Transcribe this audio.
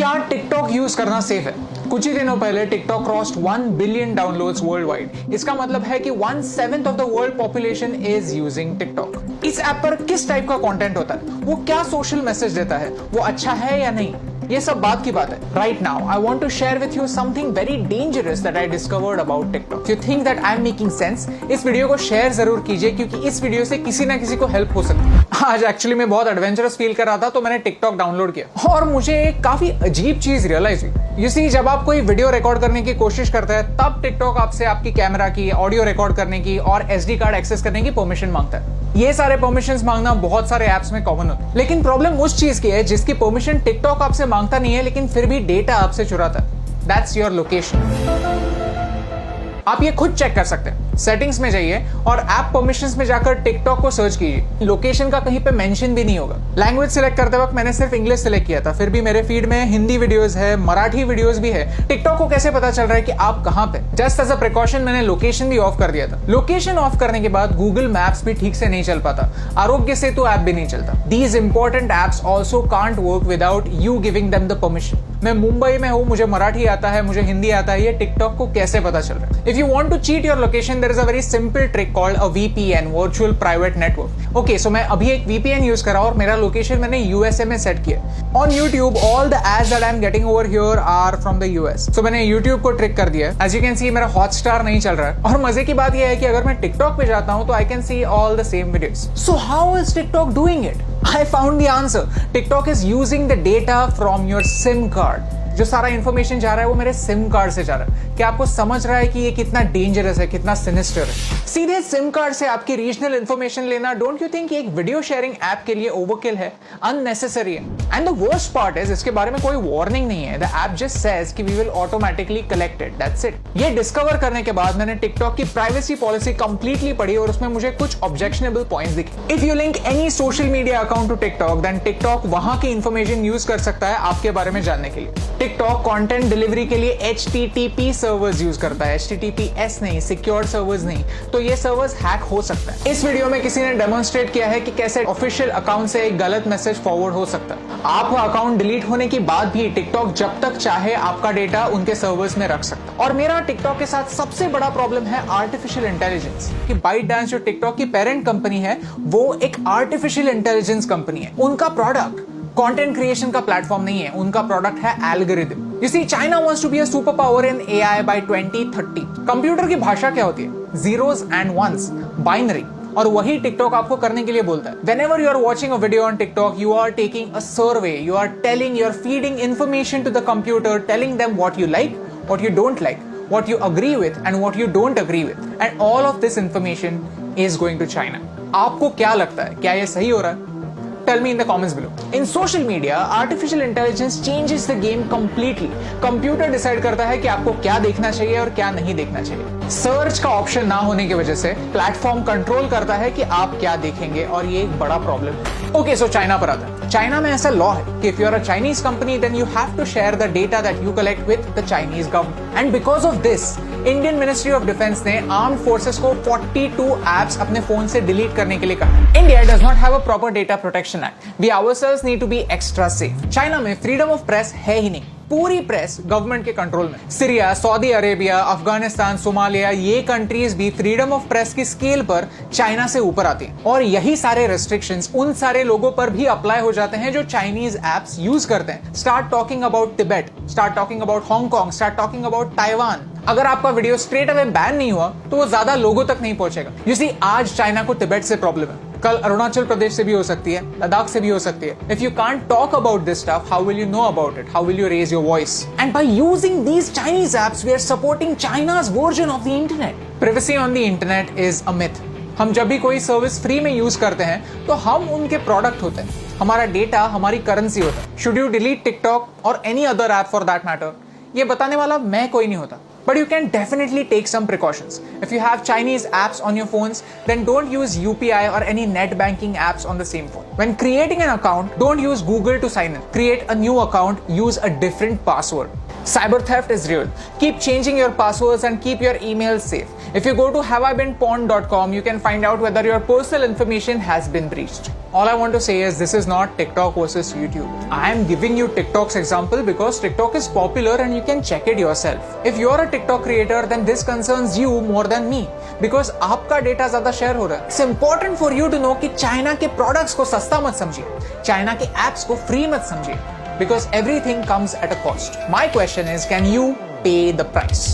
क्या TikTok use करना safe है? कुछ ही दिनों पहले TikTok crossed 1 billion downloads world wide. इसका मतलब है कि 1/7 of the world population is using TikTok. इस ऐप पर किस टाइप का कंटेंट होता है, वो क्या सोशल मैसेज देता है, वो अच्छा है या नहीं, ये सब बात की बात है। Right now I want to share with you something very dangerous that I discovered about TikTok. You think that I am making sense? इस वीडियो को शेयर जरूर कीजिए, क्योंकि इस वीडियो से किसी ना किसी को हेल्प हो सकती है। आज एक्चुअली मैं बहुत एडवेंचरस फील कर रहा था, तो मैंने टिकटॉक डाउनलोड किया और मुझे एक काफी अजीब चीज रियलाइज हुई। यू सी, जब आप कोई वीडियो रिकॉर्ड करने की कोशिश करते हैं, तब टिकटॉक आपसे आपकी कैमरा की, ऑडियो रिकॉर्ड करने की और SD कार्ड एक्सेस करने की परमिशन मांगता है। ये सारे परमिशंस मांगना बहुत सारे ऐप्स में कॉमन होता है, लेकिन प्रॉब्लम उस चीज की है जिसकी परमिशन टिकटॉक आपसे मांगता नहीं है, लेकिन फिर भी डेटा आपसे चुराता है। That's your location. आप ये खुद चेक कर सकते हैं। सेटिंग्स में जाइए और ऐप परमिशंस में जाकर टिकटॉक को सर्च कीजिए। लोकेशन का कहीं पे मेंशन भी नहीं होगा। लैंग्वेज सिलेक्ट करते वक्त मैंने सिर्फ इंग्लिश सिलेक्ट किया था, फिर भी मेरे फीड में हिंदी वीडियोस है, मराठी वीडियोस भी है। टिकटॉक को कैसे पता चल रहा है कि आप कहां पे? जस्ट एज अ प्रिकॉशन मैंने लोकेशन भी ऑफ कर दिया था। लोकेशन ऑफ करने के बाद गूगल मैप्स भी ठीक से नहीं चल पाता, आरोग्य सेतु ऐप भी नहीं चलता। These important apps also can't work without you giving them the permission. मैं मुंबई में हूं, मुझे मराठी आता है, मुझे हिंदी आता है, ये टिकटॉक को कैसे पता चल रहा है? If you want to cheat your location, there is a very simple trick called a VPN, virtual private network. Okay, so मैं अभी एक VPN यूज कर रहा हूं और मेरा लोकेशन मैंने USA में सेट किया। On YouTube all the ads that I am getting over here are from the US। So मैंने YouTube को ट्रिक कर दिया। एज यू कैन सी मेरा हॉटस्टार नहीं चल रहा है, और मजे की बात यह है कि अगर मैं टिकटॉक पे जाता हूं तो I can see all the same videos. So how is TikTok doing it? I found the answer. TikTok is using the data from your SIM card. जो सारा इंफॉर्मेशन जा रहा है वो मेरे सिम कार्ड से जा रहा है। क्या आपको समझ रहा है कि ये कितना डेंजरस है, कितना सिनिस्टर है? सीधे सिम कार्ड से आपकी रीजनल इंफॉर्मेशन लेना, डोंट यू थिंक एक वीडियो शेयरिंग ऐप के लिए ओवरकिल है, अननेसेसरी है? And the worst part is, इसके बारे में कोई वार्निंग नहीं है। द ऐप जस्ट सेज कि we will automatically collect it, that's it. ये डिस्कवर करने के बाद मैंने टिकटॉक की प्राइवेसी पॉलिसी कंप्लीटली पढ़ी और उसमें मुझे कुछ ऑब्जेक्शनेबल पॉइंट्स दिखे। If you link any social media account to TikTok, then TikTok वहां की इंफॉर्मेशन यूज कर सकता है आपके बारे में जानने के लिए। टिकटॉक कंटेंट डिलीवरी के लिए HTTP सर्वर्स यूज करता है, HTTPS नहीं, सिक्योर्ड सर्वर्स नहीं। तो ये सर्वर्स हैक हो सकता है। इस वीडियो में किसी ने डेमोन्स्ट्रेट किया है कि कैसे ऑफिशियल अकाउंट से एक गलत मैसेज फॉरवर्ड हो सकता है। आपका अकाउंट डिलीट होने के बाद भी टिकटॉक जब तक चाहे आपका डेटा उनके सर्वर्स में रख सकता है। और मेरा टिकटॉक के साथ सबसे बड़ा प्रॉब्लम है आर्टिफिशियल इंटेलिजेंस। कि ByteDance जो टिकटॉक की पेरेंट कंपनी है, वो एक आर्टिफिशियल इंटेलिजेंस कंपनी है। उनका प्रोडक्ट कंटेंट क्रिएशन का प्लेटफॉर्म नहीं है, उनका प्रोडक्ट है algorithm. You see, China wants to be a superpower in AI by 2030. Computer की भाषा क्या होती है? Zeros and ones, binary. और वही टिकटॉक आपको करने के लिए बोलता है। Whenever you are watching a video on TikTok, you are taking a survey. You are feeding information to the computer, telling them what you like, what you don't like, what you agree with, and what you don't agree with. And all of this information is going to China. आपको क्या लगता है? क्या ये सही हो रहा है? Tell me in the comments below. In social media, artificial intelligence changes the game completely. Computer decide करता है कि आपको क्या देखना चाहिए और क्या नहीं देखना चाहिए। सर्च का ऑप्शन ना होने की वजह से प्लेटफॉर्म कंट्रोल करता है कि आप क्या देखेंगे, और ये एक बड़ा प्रॉब्लम है। ओके, सो चाइना पर आता है। चाइना में ऐसा लॉ है कि if you are a Chinese company, then you have to share the data that you collect with the Chinese government. And because of this, Indian ministry of defence ने armed forces को 42 apps अपने phone से delete करने के लिए कहा। India does not have a proper data protection act. We ourselves need to be extra safe. China में freedom of press है ही नहीं। पूरी प्रेस गवर्नमेंट के कंट्रोल में। Syria, Saudi Arabia, Afghanistan, Somalia, ये कंट्रीज भी फ्रीडम ऑफ प्रेस की स्केल पर चाइना से ऊपर आती हैं। और यही सारे रेस्ट्रिक्शंस उन सारे लोगों पर भी अप्लाई हो जाते हैं जो चाइनीज एप्स यूज करते हैं। Start talking about Tibet, start talking about Hong Kong, start talking about Taiwan. अगर आपका वीडियो स्ट्रेट अवे बैन नहीं हुआ तो वो ज्यादा लोगों तक नहीं पहुंचेगा। यू सी, आज चाइना को तिब्बत से प्रॉब्लम है, कल अरुणाचल प्रदेश से भी हो सकती है, लद्दाख से भी हो सकती है। If you can't talk about this stuff, how will you know about it? How will you raise your voice? And by using these Chinese apps, we are supporting China's version of the internet. Privacy on the internet is a myth. हम जब भी कोई service free में use करते हैं तो हम उनके प्रोडक्ट होते हैं, हमारा डेटा हमारी करेंसी होता है। शुड यू डिलीट टिकटॉक और any other app for that matter? ये बताने वाला मैं कोई नहीं होता, but you can definitely take some precautions. If you have Chinese apps on your phones, then don't use UPI or any net banking apps on the same phone. When creating an account, don't use Google to sign in. Create a new account, use a different password. Cyber theft is real. Keep changing your passwords and keep your emails safe. If you go to haveibeenpawned.com, you can find out whether your personal information has been breached. All I want to say is this is not TikTok versus YouTube. I am giving you TikTok's example because TikTok is popular and you can check it yourself. If you're a TikTok creator, then this concerns you more than me because आपका data ज्यादा share हो रहा है. It's important for you to know कि China के products को सस्ता मत समझिए, चाइना के एप्स को फ्री मत समझिए because everything comes at a cost. My question is, can you pay the price?